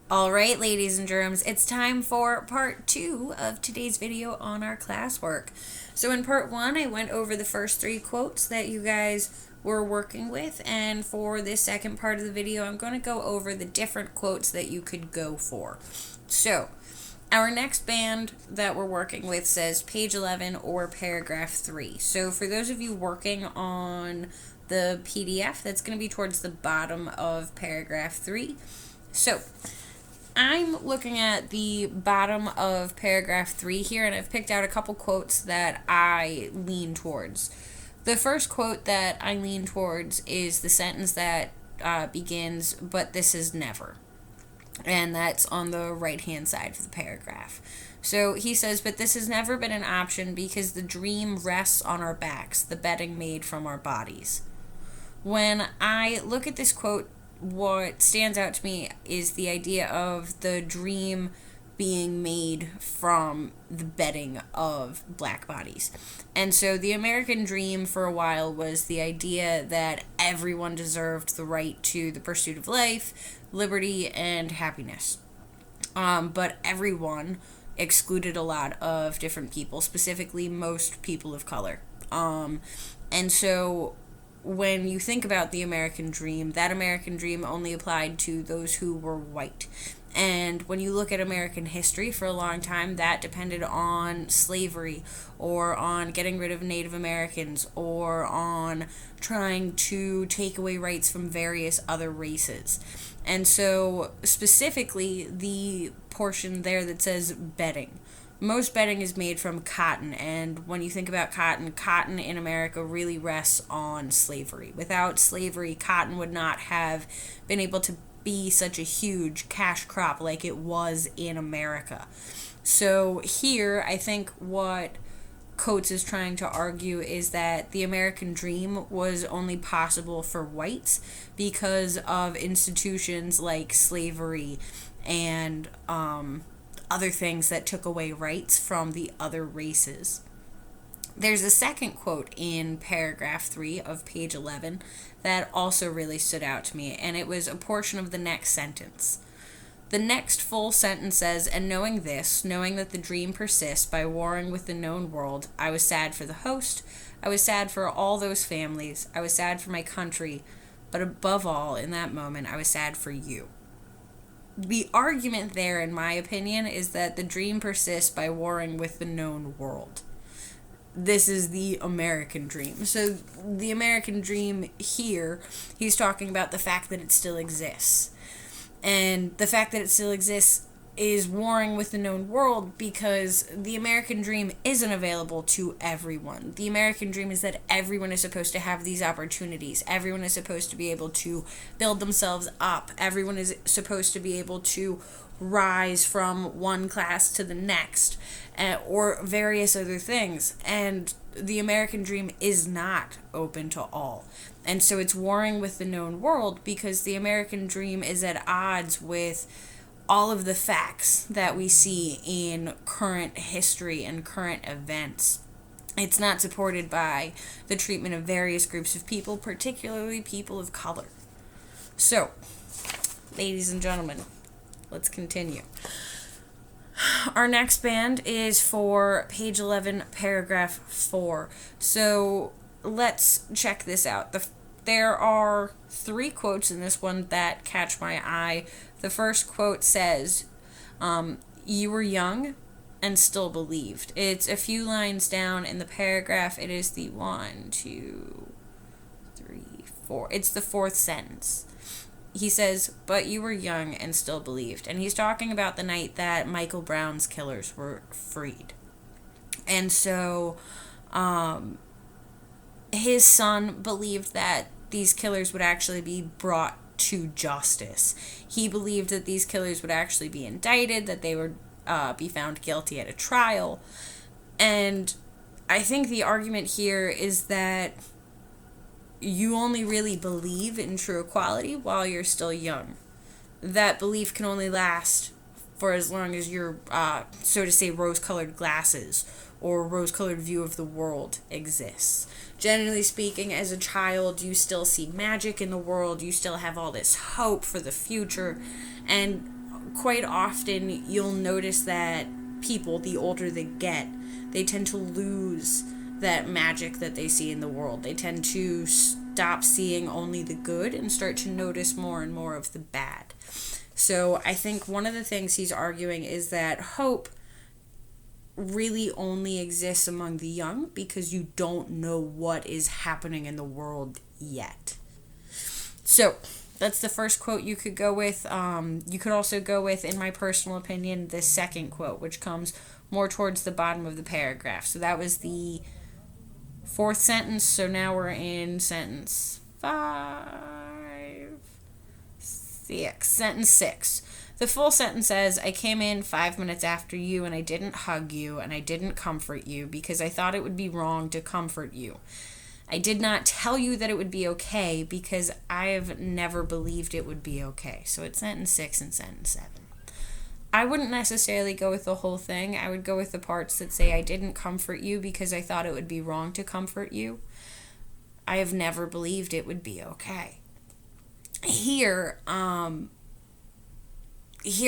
All right, ladies and germs, it's time for part two of today's video on our classwork. So, in part one, I went over the first three quotes that you guys were working with, and for this second part of the video, I'm going to go over the different quotes that you could go for. So, our next band that we're working with says page 11 or paragraph 3. So, for those of you working on the PDF, that's going to be towards the bottom of paragraph 3. So, I'm looking at the bottom of paragraph 3 here, and I've picked out a couple quotes that I lean towards. The first quote that I lean towards is the sentence that begins, "But this is never." And that's on the right hand side of the paragraph. So he says, "But this has never been an option because the dream rests on our backs, the bedding made from our bodies." When I look at this quote, what stands out to me is the idea of the dream being made from the bedding of black bodies. And so the American dream for a while was the idea that everyone deserved the right to the pursuit of life, liberty, and happiness. But everyone excluded a lot of different people, specifically most people of color. And so when you think about the American dream, that American dream only applied to those who were white. And when you look at American history, for a long time, that depended on slavery or on getting rid of Native Americans or on trying to take away rights from various other races. And so, specifically, the portion there that says bedding. Most bedding is made from cotton, and when you think about cotton, cotton in America really rests on slavery. Without slavery, cotton would not have been able to be such a huge cash crop like it was in America. So here, I think what Coates is trying to argue is that the American dream was only possible for whites because of institutions like slavery and other things that took away rights from the other races. There's a second quote in paragraph 3 of page 11 that also really stood out to me, and it was a portion of the next sentence. The next full sentence says, "And knowing this, knowing that the dream persists by warring with the known world, I was sad for the host, I was sad for all those families, I was sad for my country, but above all, in that moment, I was sad for you." The argument there, in my opinion, is that the dream persists by warring with the known world. This is the American dream. So, the American dream here, he's talking about the fact that it still exists. And the fact that it still exists is warring with the known world because the American dream isn't available to everyone. The American dream is that everyone is supposed to have these opportunities. Everyone is supposed to be able to build themselves up. Everyone is supposed to be able to rise from one class to the next, or various other things. And the American dream is not open to all. And so it's warring with the known world because the American dream is at odds with all of the facts that we see in current history and current events. It's not supported by the treatment of various groups of people, particularly people of color. So, ladies and gentlemen, let's continue. Our next band is for page 11, paragraph 4. So, let's check this out. There are 3 quotes in this one that catch my eye. The first quote says, "You were young and still believed." It's a few lines down in the paragraph. It is the 1, 2, 3, 4. It's the 4th sentence. He says, "But you were young and still believed." And he's talking about the night that Michael Brown's killers were freed. And so, his son believed that these killers would actually be brought to justice. He believed that these killers would actually be indicted, that they would be found guilty at a trial. And I think the argument here is that you only really believe in true equality while you're still young. That belief can only last for as long as your, so to say, rose-colored glasses or rose-colored view of the world exists. Generally speaking, as a child, you still see magic in the world, you still have all this hope for the future, and quite often you'll notice that people, the older they get, they tend to lose that magic that they see in the world. They tend to stop seeing only the good and start to notice more and more of the bad. So I think one of the things he's arguing is that hope really only exists among the young because you don't know what is happening in the world yet. So that's the first quote you could go with. You could also go with, in my personal opinion, the second quote, which comes more towards the bottom of the paragraph. So that was the fourth sentence. So now we're in sentence 6. Sentence 6. The full sentence says, I came in 5 minutes after you, and I didn't hug you, and I didn't comfort you, because I thought it would be wrong to comfort you. I did not tell you that it would be okay, because I have never believed it would be okay. So it's sentence 6 and sentence 7. I wouldn't necessarily go with the whole thing. I would go with the parts that say, I didn't comfort you because I thought it would be wrong to comfort you. I have never believed it would be okay. Here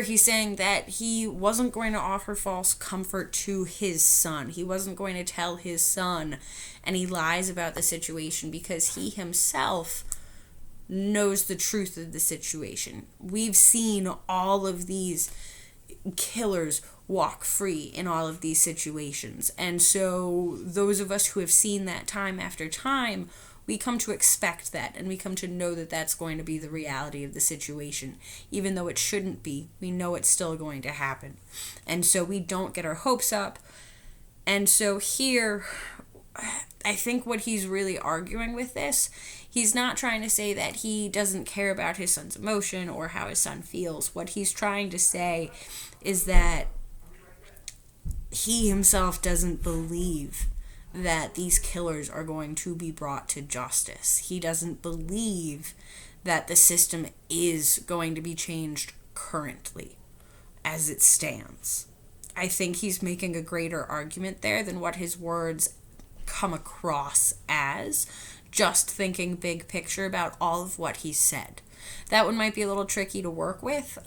he's saying that he wasn't going to offer false comfort to his son. He wasn't going to tell his son any lies about the situation because he himself knows the truth of the situation. We've seen all of these killers walk free in all of these situations. And so those of us who have seen that time after time, we come to expect that, and we come to know that that's going to be the reality of the situation. Even though it shouldn't be, we know it's still going to happen. And so we don't get our hopes up. And so here, I think what he's really arguing with this, he's not trying to say that he doesn't care about his son's emotion or how his son feels. What he's trying to say is that he himself doesn't believe that these killers are going to be brought to justice. He doesn't believe that the system is going to be changed currently as it stands. I think he's making a greater argument there than what his words come across as, just thinking big picture about all of what he said. That one might be a little tricky to work with.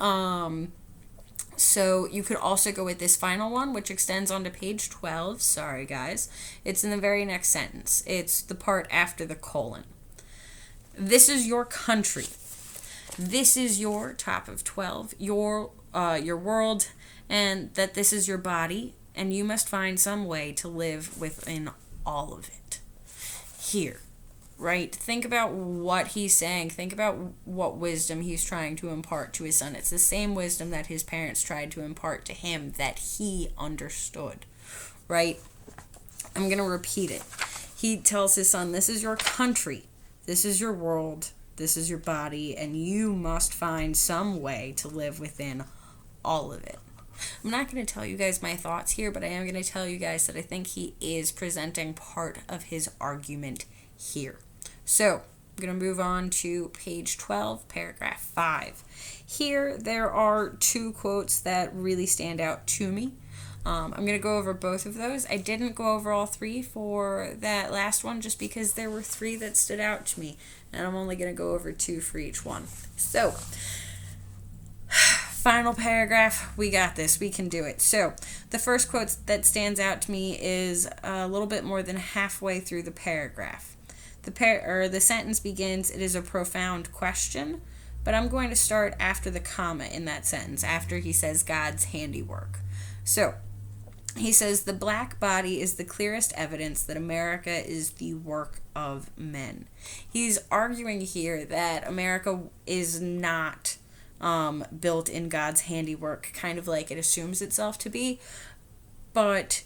So you could also go with this final one, which extends onto page 12. Sorry, guys. It's in the very next sentence. It's the part after the colon. This is your country. This is your top of 12, your world, and that this is your body, and you must find some way to live within all of it. Here. Right? Think about what he's saying. Think about what wisdom he's trying to impart to his son. It's the same wisdom that his parents tried to impart to him that he understood. Right? I'm going to repeat it. He tells his son, this is your country. This is your world. This is your body. And you must find some way to live within all of it. I'm not going to tell you guys my thoughts here, but I am going to tell you guys that I think he is presenting part of his argument here. So, I'm going to move on to page 12, paragraph 5. Here, there are 2 quotes that really stand out to me. I'm going to go over both of those. I didn't go over all 3 for that last one just because there were 3 that stood out to me, and I'm only going to go over 2 for each one. So, final paragraph, we got this, we can do it. So, the first quote that stands out to me is a little bit more than halfway through the paragraph. The sentence begins, it is a profound question, but I'm going to start after the comma in that sentence, after he says God's handiwork. So, he says, the black body is the clearest evidence that America is the work of men. He's arguing here that America is not built in God's handiwork, kind of like it assumes itself to be, but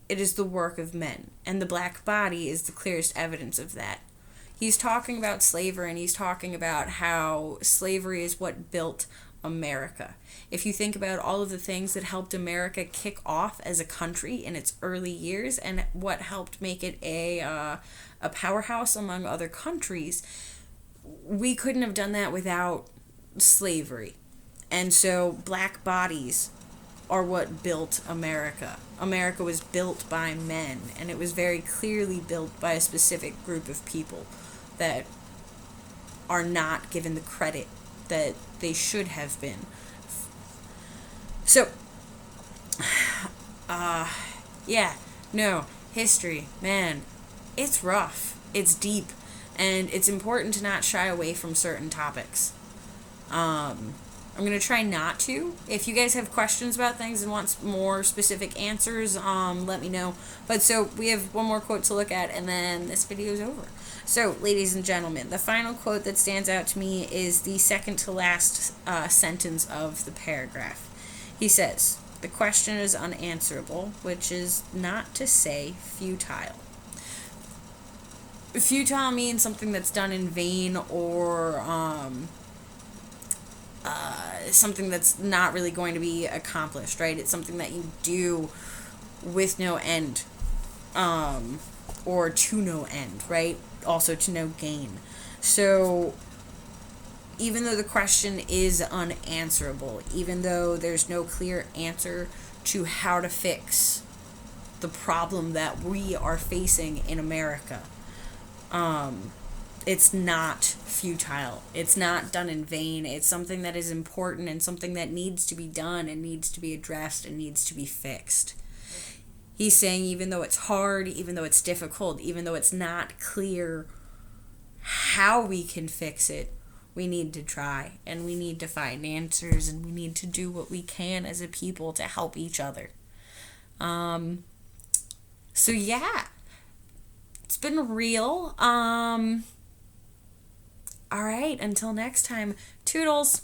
it is the work of men, and the black body is the clearest evidence of that. He's talking about slavery, and he's talking about how slavery is what built America. If you think about all of the things that helped America kick off as a country in its early years, and what helped make it a powerhouse among other countries, we couldn't have done that without slavery. And so black bodies are what built America. America was built by men, and it was very clearly built by a specific group of people that are not given the credit that they should have been. So, yeah, no, history, man, it's rough, it's deep, and it's important to not shy away from certain topics. I'm going to try not to. If you guys have questions about things and want more specific answers, let me know. But so we have one more quote to look at, and then this video is over. So, ladies and gentlemen, the final quote that stands out to me is the second to last sentence of the paragraph. He says, "The question is unanswerable, which is not to say futile." Futile means something that's done in vain, or something that's not really going to be accomplished, right? It's something that you do with no end, or to no end, right? Also to no gain. So even though the question is unanswerable, even though there's no clear answer to how to fix the problem that we are facing in America, it's not futile. It's not done in vain. It's something that is important and something that needs to be done and needs to be addressed and needs to be fixed. He's saying even though it's hard, even though it's difficult, even though it's not clear how we can fix it, we need to try, and we need to find answers, and we need to do what we can as a people to help each other. So yeah, it's been real. All right, until next time, toodles.